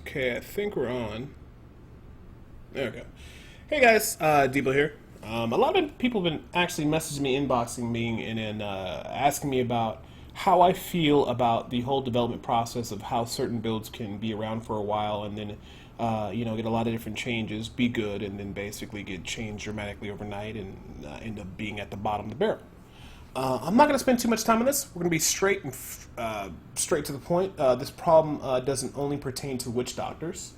Okay, I think we're on. There we go. Hey guys, Debo here. A lot of people have been actually messaging me, inboxing me, and then asking me about how I feel about the whole development process of how certain builds can be around for a while and then, get a lot of different changes, be good, and then basically get changed dramatically overnight and end up being at the bottom of the barrel. I'm not going to spend too much time on this. We're going to be straight and straight to the point. This problem doesn't only pertain to witch doctors.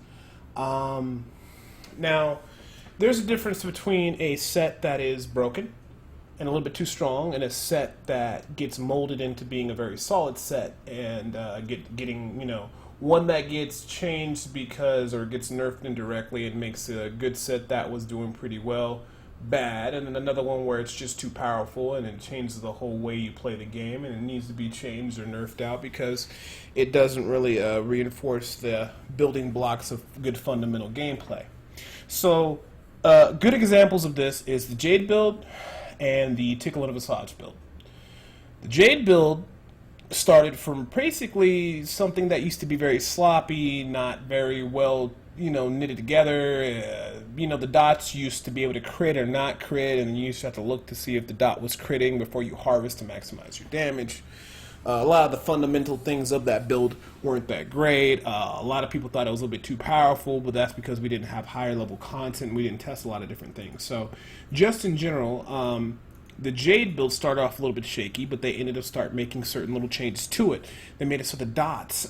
Now, there's a difference between a set that is broken and a little bit too strong, and a set that gets molded into being a very solid set and getting one that gets changed because or gets nerfed indirectly and makes a good set that was doing pretty well bad, and then another one where it's just too powerful and it changes the whole way you play the game and it needs to be changed or nerfed out because it doesn't really reinforce the building blocks of good fundamental gameplay. So good examples of this is the Jade build and the Tickling Changes build. The Jade build started from basically something that used to be very sloppy, not very well knitted together. The dots used to be able to crit or not crit, and you used to have to look to see if the dot was critting before you harvest to maximize your damage. A lot of the fundamental things of that build weren't that great. A lot of people thought it was a little bit too powerful, but that's because we didn't have higher level content. We didn't test a lot of different things. So just in general, the Jade build started off a little bit shaky, but they ended up making certain little changes to it. They made it so the dots,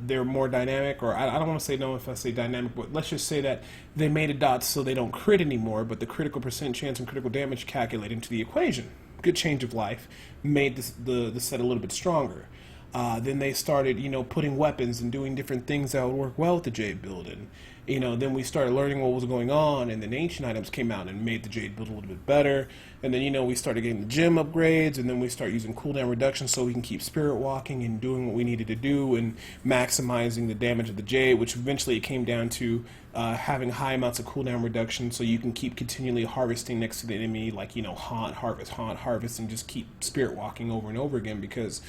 they're more dynamic, or I don't want to say no if I say dynamic, but let's just say that they made the dots so they don't crit anymore, but the critical percent chance and critical damage calculate into the equation. Good change of life, made the set a little bit stronger. Then they started, putting weapons and doing different things that would work well with the Jade build, and then we started learning what was going on, and then ancient items came out and made the Jade build a little bit better. And then we started getting the gym upgrades, and then we start using cooldown reduction so we can keep spirit walking and doing what we needed to do and maximizing the damage of the Jade, which eventually it came down to having high amounts of cooldown reduction so you can keep continually harvesting next to the enemy, like haunt, harvest, and just keep spirit walking over and over again, because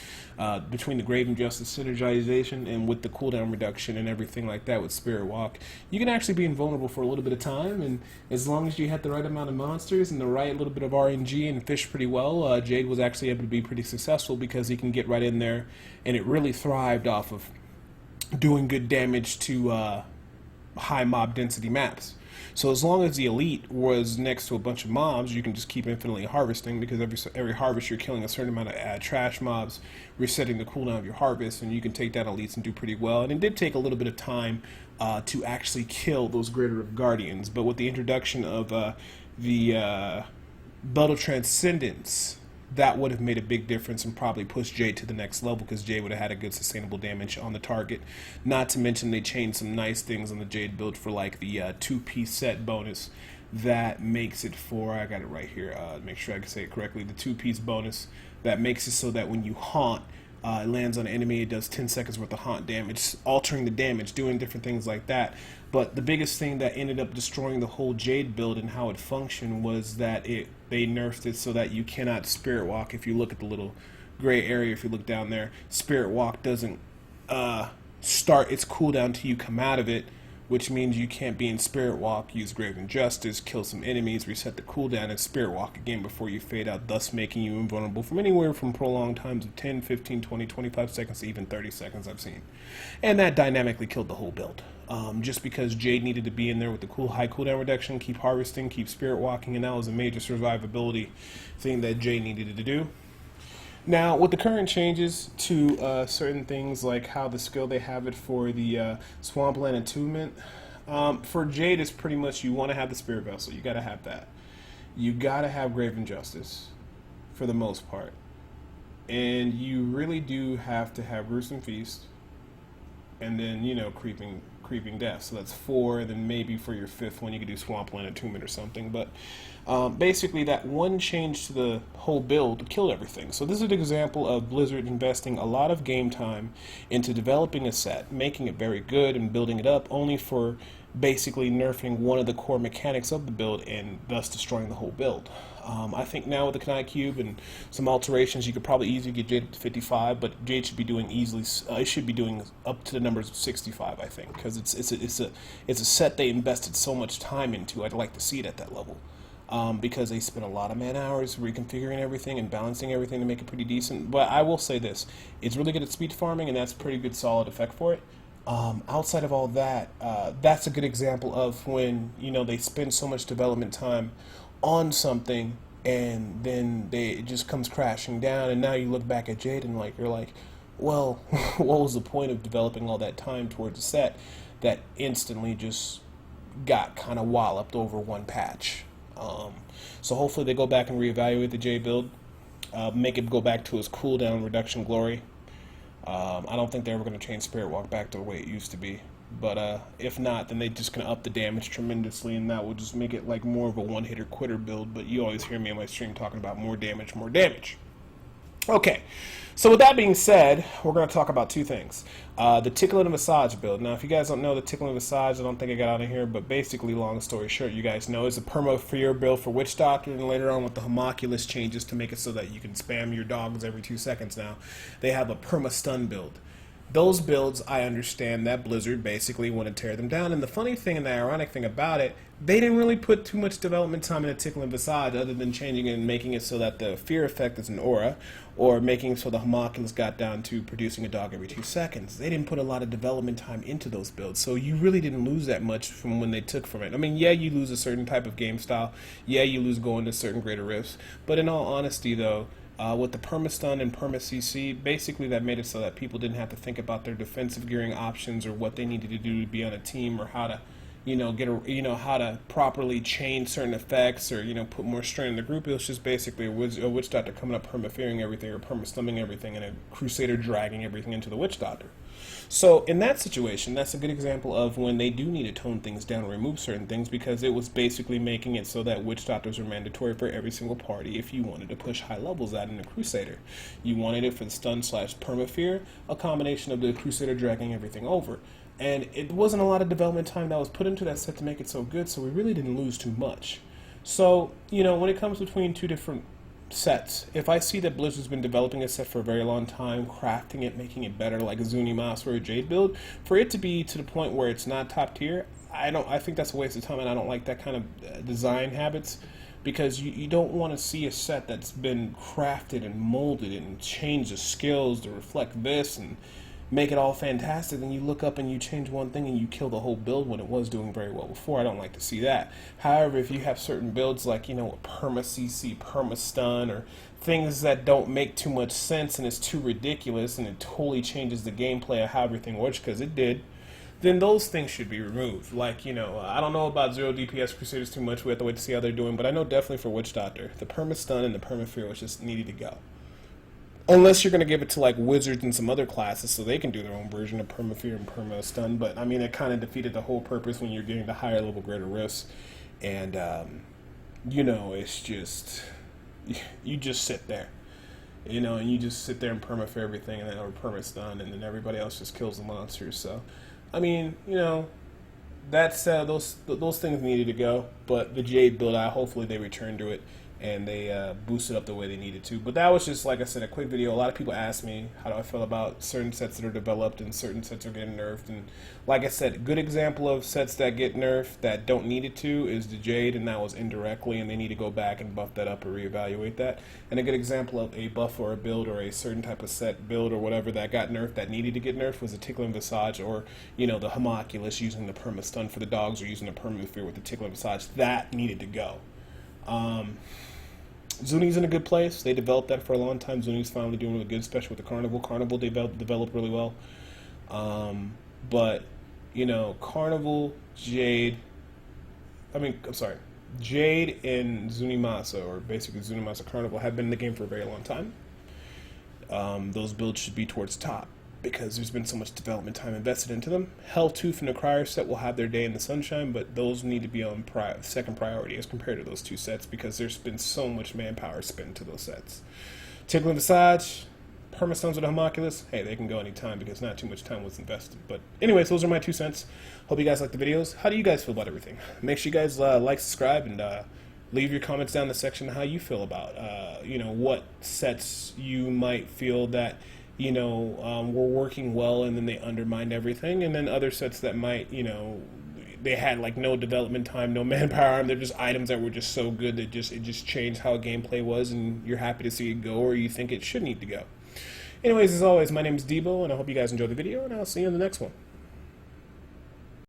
between the Grave Injustice synergization and with the cooldown reduction and everything like that with spirit walk, you can actually be invulnerable for a little bit of time, and as long as you had the right amount of monsters and the right little bit of RNG and fish pretty well, Jade was actually able to be pretty successful because he can get right in there, and it really thrived off of doing good damage to high mob density maps. So as long as the elite was next to a bunch of mobs, you can just keep infinitely harvesting, because every harvest you're killing a certain amount of trash mobs, resetting the cooldown of your harvest, and you can take down elites and do pretty well. And it did take a little bit of time to actually kill those Greater of Guardians, but with the introduction of the Belt of Transcendence, that would have made a big difference and probably pushed Jade to the next level, because Jade would have had a good sustainable damage on the target. Not to mention they changed some nice things on the Jade build for like the two-piece set bonus that makes it for, I got it right here, make sure I can say it correctly, the two-piece bonus that makes it so that when you haunt, it lands on an enemy, it does 10 seconds worth of haunt damage, altering the damage, doing different things like that. But the biggest thing that ended up destroying the whole Jade build and how it functioned was that they nerfed it so that you cannot spirit walk. If you look at the little gray area, if you look down there, spirit walk doesn't start its cooldown till you come out of it, which means you can't be in spirit walk, use Grave Injustice, kill some enemies, reset the cooldown, and spirit walk again before you fade out, thus making you invulnerable from anywhere from prolonged times of 10, 15, 20, 25 seconds to even 30 seconds I've seen. And that dynamically killed the whole build. Just because Jade needed to be in there with the high cooldown reduction, keep harvesting, keep spirit walking, and that was a major survivability thing that Jade needed to do. Now, with the current changes to certain things, like how the skill they have it for the Swampland Attunement, for Jade is pretty much you want to have the Spirit Vessel. You got to have that. You got to have Grave Injustice for the most part. And you really do have to have Gruesome Feast and then, creeping death. So that's 4, and then maybe for your 5th one you could do Swampland Attunement or something. But Basically, that one change to the whole build killed everything. So this is an example of Blizzard investing a lot of game time into developing a set, making it very good and building it up, only for basically nerfing one of the core mechanics of the build and thus destroying the whole build. I think now with the Kanai Cube and some alterations, you could probably easily get Jade up to 55, but Jade should be doing easily. It should be doing up to the numbers of 65, I think, because it's a set they invested so much time into. I'd like to see it at that level. Because they spent a lot of man hours reconfiguring everything and balancing everything to make it pretty decent. But I will say this, it's really good at speed farming, and that's a pretty good solid effect for it. Outside of all that, that's a good example of when, you know, they spend so much development time on something and then it just comes crashing down, and now you look back at Jade and you're like, well, what was the point of developing all that time towards a set that instantly just got kind of walloped over one patch? So hopefully they go back and reevaluate the J build, make it go back to its cooldown reduction glory. I don't think they're ever going to change Spirit Walk back to the way it used to be. But if not, then they're just going to up the damage tremendously, and that will just make it like more of a one-hitter quitter build. But you always hear me on my stream talking about more damage, more damage. Okay, so with that being said, we're going to talk about two things. The Tickling and Massage build. Now, if you guys don't know the Tickling and Massage, I don't think I got out of here, but basically, long story short, you guys know it's a perma-fear build for Witch Doctor, and later on with the homunculus changes to make it so that you can spam your dogs every 2 seconds now, they have a perma-stun build. Those builds, I understand that Blizzard basically want to tear them down, and the funny thing and the ironic thing about it, they didn't really put too much development time into Tickle and Visage other than changing it and making it so that the fear effect is an aura, or making so the homunculus got down to producing a dog every 2 seconds. They didn't put a lot of development time into those builds, so you really didn't lose that much from when they took from it. I mean, yeah, you lose a certain type of game style, yeah, you lose going to certain greater rifts, but in all honesty though, with the perma-stun and perma-CC, basically that made it so that people didn't have to think about their defensive gearing options or what they needed to do to be on a team, or how to, how to properly chain certain effects, or, put more strain in the group. It was just basically a Witch Doctor coming up perma-fearing everything or perma-stunning everything, and a Crusader dragging everything into the Witch Doctor. So in that situation, that's a good example of when they do need to tone things down or remove certain things, because it was basically making it so that Witch Doctors were mandatory for every single party if you wanted to push high levels out in the Crusader. You wanted it for the stun/perma-fear, a combination of the Crusader dragging everything over. And it wasn't a lot of development time that was put into that set to make it so good, so we really didn't lose too much. So, when it comes between two different sets, if I see that Blizzard's been developing a set for a very long time, crafting it, making it better, like a Zuni Mouse or a Jade build, for it to be to the point where it's not top tier, I think that's a waste of time, and I don't like that kind of design habits, because you don't want to see a set that's been crafted and molded and changed the skills to reflect this and make it all fantastic, and you look up and you change one thing and you kill the whole build when it was doing very well before. I don't like to see that. However, if you have certain builds like, perma-CC, perma-stun, or things that don't make too much sense and it's too ridiculous and it totally changes the gameplay of how everything works, because it did, then those things should be removed. Like, I don't know about 0 DPS Crusaders too much. We have to wait to see how they're doing, but I know definitely for Witch Doctor, the perma-stun and the perma-fear was just needed to go. Unless you're going to give it to like Wizards and some other classes so they can do their own version of perma-fear and perma-stun, but I mean, it kind of defeated the whole purpose when you're getting the higher level greater rifts, and it's just, you just sit there, and you just sit there and perma-fear everything, and then or perma-stun, and then everybody else just kills the monsters. So I mean, that's those things needed to go, but the Jade build, hopefully they return to it and they boost it up the way they needed to. But that was just, like I said, a quick video. A lot of people ask me how do I feel about certain sets that are developed and certain sets are getting nerfed. And like I said, a good example of sets that get nerfed that don't need it to is the Jade, and that was indirectly, and they need to go back and buff that up or reevaluate that. And a good example of a buff or a build or a certain type of set build or whatever that got nerfed that needed to get nerfed was the Tickling Visage, or the homunculus using the perma-stun for the dogs, or using the perma-fear with the Tickling Visage. That needed to go. Zuni's in a good place. They developed that for a long time. Zuni's finally doing really good, especially with the Carnival. Carnival developed really well. But, Carnival, Jade and Zunimasa, or basically Zunimasa Carnival, have been in the game for a very long time. Those builds should be towards the top. because there's been so much development time invested into them. Helltooth and the Crier set will have their day in the sunshine, but those need to be on second priority as compared to those two sets because there's been so much manpower spent into those sets. Tickling Visage, Permastones with a Homunculus, hey, they can go anytime because not too much time was invested. But anyways, those are my 2 cents. Hope you guys like the videos. How do you guys feel about everything? Make sure you guys like, subscribe, and leave your comments down in the section how you feel about, what sets you might feel that, were working well and then they undermined everything, and then other sets that might, they had like no development time, no manpower, and they're just items that were just so good that it just changed how gameplay was, and you're happy to see it go, or you think it should need to go. Anyways, as always, my name is Debo, and I hope you guys enjoyed the video, and I'll see you in the next one.